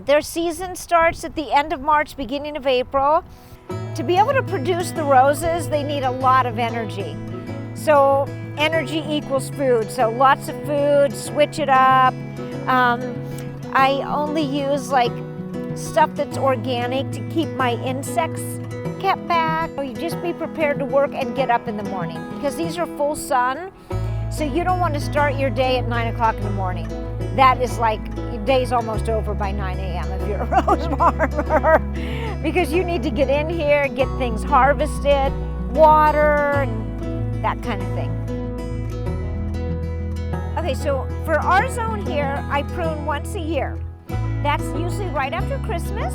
Their season starts at the end of March, beginning of April. To be able to produce the roses, they need a lot of energy. So energy equals food, so lots of food, switch it up. I only use like stuff that's organic to keep my insects kept back. You just be prepared to work and get up in the morning because these are full sun, so you don't want to start your day at 9 o'clock in the morning. That is like, your day's almost over by 9 a.m. if you're a rose farmer because you need to get in here, get things harvested, water, and that kind of thing. Okay, so for our zone here, I prune once a year. That's usually right after Christmas,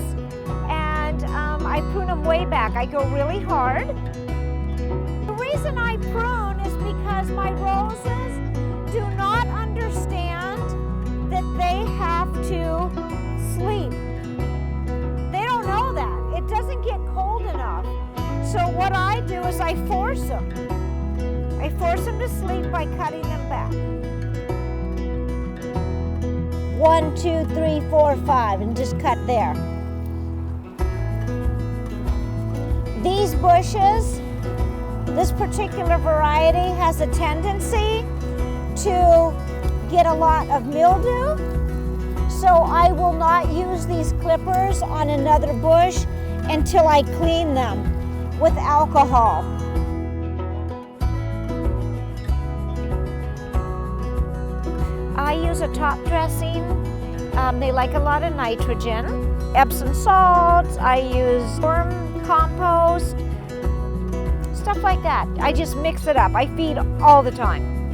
and I prune them way back. I go really hard. The reason I prune is because my roses do not understand that they have to sleep. They don't know that. It doesn't get cold enough. So what I do is I force them. I force them to sleep by cutting them back. 1, 2, 3, 4, 5, and just cut there. These bushes, this particular variety has a tendency to get a lot of mildew, so I will not use these clippers on another bush until I clean them with alcohol. I use a top dressing. They like a lot of nitrogen. Epsom salts, I use vermicompost, stuff like that. I just mix it up. I feed all the time.